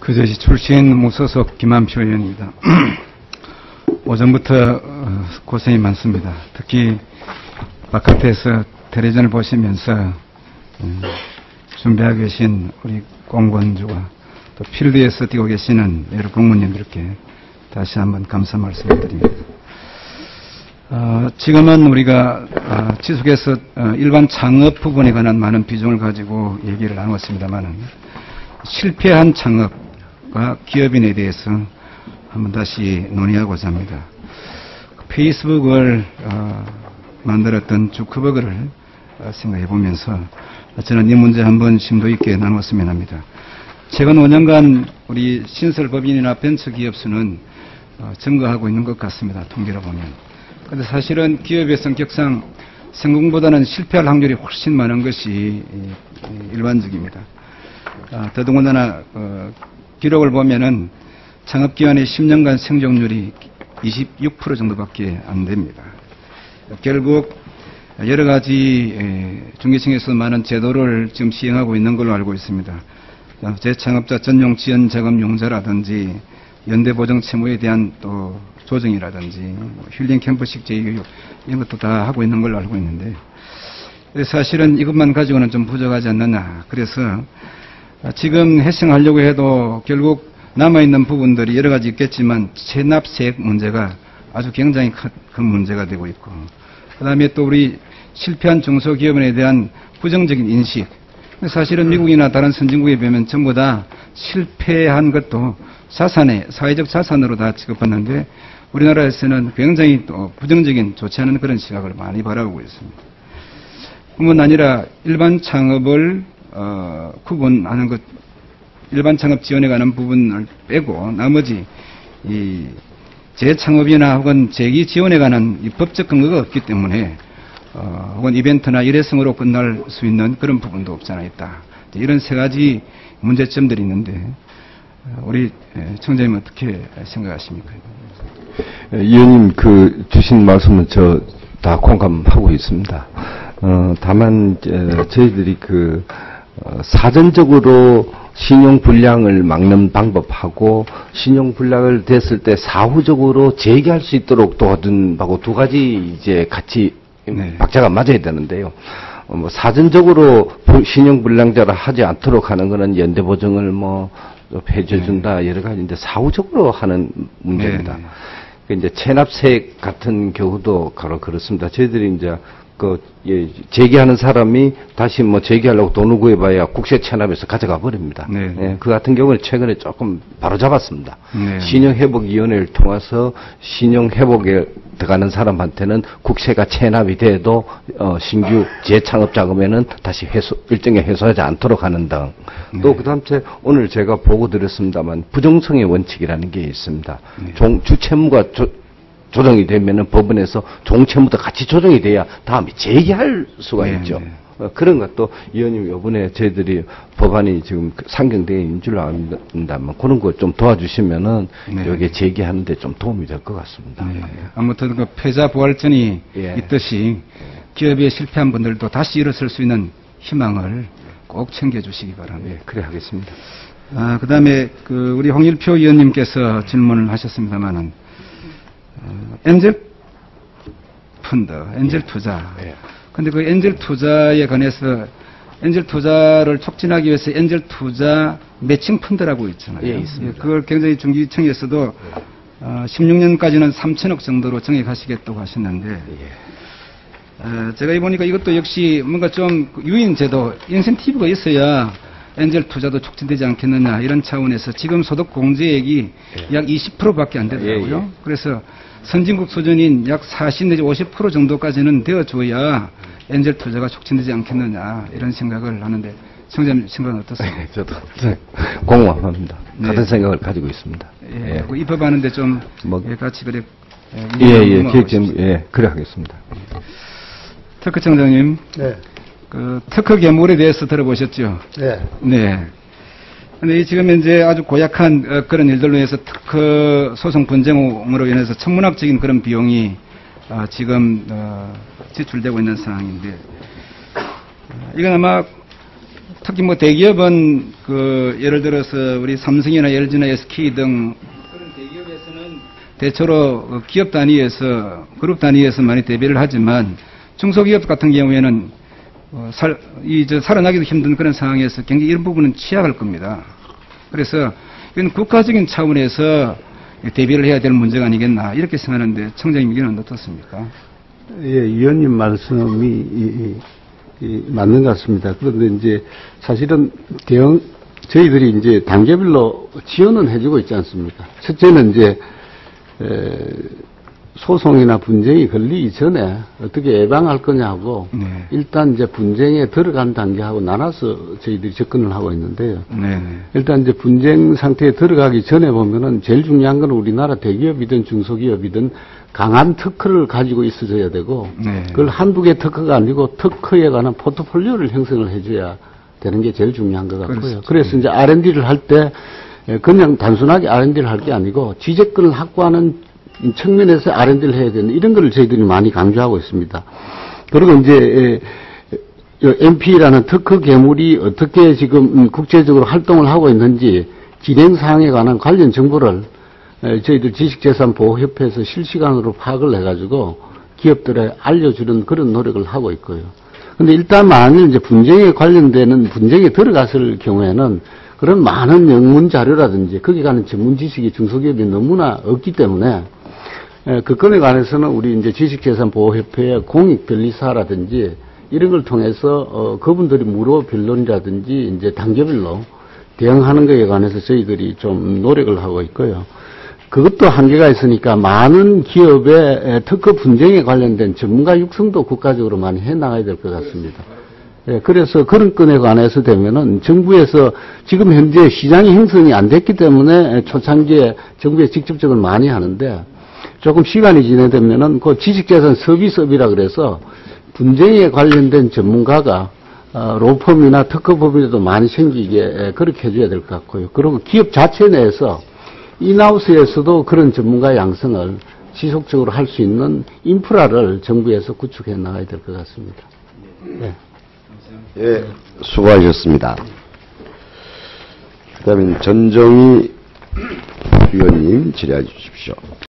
그제시 출신 무소속 김한표 의원입니다. 오전부터 고생이 많습니다. 특히 바깥에서 텔레비전을 보시면서 준비하고 계신 우리 공무원주와 또 필드에서 뛰고 계시는 여러 공무원님들께 다시 한번 감사 말씀을 드립니다. 지금은 우리가 지속해서 일반 창업 부분에 관한 많은 비중을 가지고 얘기를 나누었습니다만 실패한 창업과 기업인에 대해서 한번 다시 논의하고자 합니다. 페이스북을 만들었던 주커버그를 생각해 보면서 저는 이 문제 한번 심도 있게 나누었으면 합니다. 최근 5년간 우리 신설법인이나 벤처기업 수는 증가하고 있는 것 같습니다. 통계로 보면. 그런데 사실은 기업의 성격상 성공보다는 실패할 확률이 훨씬 많은 것이 일반적입니다. 더더군다나 기록을 보면은 창업기간의 10년간 생존율이 26% 정도밖에 안 됩니다. 결국 여러 가지 중개층에서 많은 제도를 지금 시행하고 있는 걸로 알고 있습니다. 재창업자 전용 지원 자금 융자라든지 연대보정 채무에 대한 또 조정이라든지 힐링 캠프식 재교육 이런 것도 다 하고 있는 걸로 알고 있는데 사실은 이것만 가지고는 좀 부족하지 않느냐. 그래서 지금 해생하려고 해도 결국 남아있는 부분들이 여러 가지 있겠지만 체납세액 문제가 아주 굉장히 큰 문제가 되고 있고 그 다음에 또 우리 실패한 중소기업인에 대한 부정적인 인식 사실은 미국이나 다른 선진국에 비하면 전부 다 실패한 것도 자산에 사회적 자산으로 다 취급받는데 우리나라에서는 굉장히 또 부정적인 좋지 않은 그런 시각을 많이 바라보고 있습니다. 뿐만 아니라 일반 창업을 구분하는 것 일반 창업 지원에 관한 부분을 빼고 나머지 이 재창업이나 혹은 재기 지원에 관한 이 법적 근거가 없기 때문에 혹은 이벤트나 일회성으로 끝날 수 있는 그런 부분도 없지 않아 있다. 이런 세 가지 문제점들이 있는데 우리 청장님 어떻게 생각하십니까? 의원님 주신 말씀은 저 다 공감하고 있습니다. 다만 저희들이 사전적으로 신용불량을 막는 방법하고 신용불량을 됐을 때 사후적으로 재개할 수 있도록 도와준 하고 두 가지 이제 같이 박자가 맞아야 되는데요. 사전적으로 신용불량자를 하지 않도록 하는 것은 연대보증을 해줘준다 여러 가지인데 사후적으로 하는 문제입니다. 이제 체납세액 같은 경우도 그렇습니다. 저희들이 이제 재기하는 사람이 다시 재기하려고 돈을 구해봐야 국세 체납에서 가져가 버립니다. 그 같은 경우는 최근에 조금 바로잡았습니다. 신용회복위원회를 통해서 신용회복에 들어가는 사람한테는 국세가 체납이 돼도 신규 재창업 자금에는 다시 일정에 회수하지 않도록 하는 등 또 그다음 오늘 제가 보고 드렸습니다만 부정성의 원칙이라는 게 있습니다. 주채무가 조정이 되면은 법원에서 종채무도 같이 조정이 돼야 다음에 재개할 수가 있죠. 그런 것도 의원님 이번에 저희들이 법안이 지금 상경되어 있는 줄 압니다만 그런 거 좀 도와주시면은 여기에 재개하는데 좀 도움이 될 것 같습니다. 아무튼 패자 부활전이 있듯이 기업에 실패한 분들도 다시 일어설 수 있는 희망을 꼭 챙겨주시기 바랍니다. 그래 하겠습니다. 그 다음에 우리 홍일표 의원님께서 질문을 하셨습니다만은 엔젤 펀드, 엔젤 투자. 근데 그 엔젤 투자에 관해서 엔젤 투자를 촉진하기 위해서 엔젤 투자 매칭 펀드라고 있잖아요. 있습니다. 그걸 굉장히 중기청에서도 16년까지는 3천억 정도로 정액하시겠다고 하셨는데 제가 보니까 이것도 역시 뭔가 좀 유인제도, 인센티브가 있어야 엔젤 투자도 촉진되지 않겠느냐 이런 차원에서 지금 소득 공제액이 약 20%밖에 안 되더라고요. 그래서 선진국 수준인 약 40 내지 50% 정도까지는 되어줘야 엔젤 투자가 촉진되지 않겠느냐 이런 생각을 하는데 청장님 생각은 어떻습니까? 저도 공감합니다. 같은 생각을 가지고 있습니다. 입법하는데 좀 같이 그래. 그래 하겠습니다. 특허 청장님. 특허 괴물에 대해서 들어보셨죠? 네. 근데 지금 현재 아주 고약한 그런 일들로 해서 특허 소송 분쟁으로 인해서 천문학적인 그런 비용이 지금 지출되고 있는 상황인데 이건 아마 특히 뭐 대기업은 예를 들어서 우리 삼성이나 LG나 SK 등 그런 대기업에서는 대체로 기업 단위에서 그룹 단위에서 많이 대비를 하지만 중소기업 같은 경우에는 살아나기도 힘든 그런 상황에서 굉장히 이런 부분은 취약할 겁니다. 그래서 이건 국가적인 차원에서 대비를 해야 될 문제가 아니겠나 이렇게 생각하는데 청장님 의견은 어떻습니까? 예, 위원님 말씀이 맞는 것 같습니다. 그런데 이제 사실은 저희들이 이제 단계별로 지원은 해주고 있지 않습니까? 첫째는 이제 소송이나 분쟁이 걸리기 전에 어떻게 예방할 거냐고 네. 일단 이제 분쟁에 들어간 단계하고 나눠서 저희들이 접근을 하고 있는데요. 네. 일단 이제 분쟁 상태에 들어가기 전에 보면은 제일 중요한 건 우리나라 대기업이든 중소기업이든 강한 특허를 가지고 있어줘야 되고 네. 그걸 한두 개 특허가 아니고 특허에 관한 포트폴리오를 형성을 해줘야 되는 게 제일 중요한 것 같고요. 그렇습니다. 그래서 이제 R&D를 할 때 그냥 단순하게 R&D를 할 게 아니고 지적권을 확보하는 측면에서 R&D를 해야 되는 이런 걸 저희들이 많이 강조하고 있습니다. 그리고 이제 MP라는 특허 괴물이 어떻게 지금 국제적으로 활동을 하고 있는지 진행 사항에 관한 관련 정보를 저희들 지식재산보호협회에서 실시간으로 파악을 해가지고 기업들에 알려주는 그런 노력을 하고 있고요. 근데 일단 만일 이제 분쟁에 관련되는 분쟁에 들어갔을 경우에는 그런 많은 영문 자료라든지 거기에 관한 전문 지식이 중소기업이 너무나 없기 때문에 그 건에 관해서는 우리 이제 지식재산보호협회의 공익변리사라든지 이런 걸 통해서 그분들이 무료 변론이라든지 이제 단계별로 대응하는 것에 관해서 저희들이 좀 노력을 하고 있고요. 그것도 한계가 있으니까 많은 기업의 특허 분쟁에 관련된 전문가 육성도 국가적으로 많이 해나가야 될 것 같습니다. 예, 그래서 그런 건에 관해서 되면은 정부에서 지금 현재 시장이 형성이 안 됐기 때문에 초창기에 정부에 직접적으로 많이 하는데 조금 시간이 지나되면은 그 지식재산 서비스업이라 그래서 분쟁에 관련된 전문가가 로펌이나 특허법인에도 많이 생기게 그렇게 해줘야 될 것 같고요. 그리고 기업 자체 내에서 인하우스에서도 그런 전문가 양성을 지속적으로 할 수 있는 인프라를 정부에서 구축해 나가야 될 것 같습니다. 네. 예, 수고하셨습니다. 그 다음에 전정희 위원님 질의해 주십시오.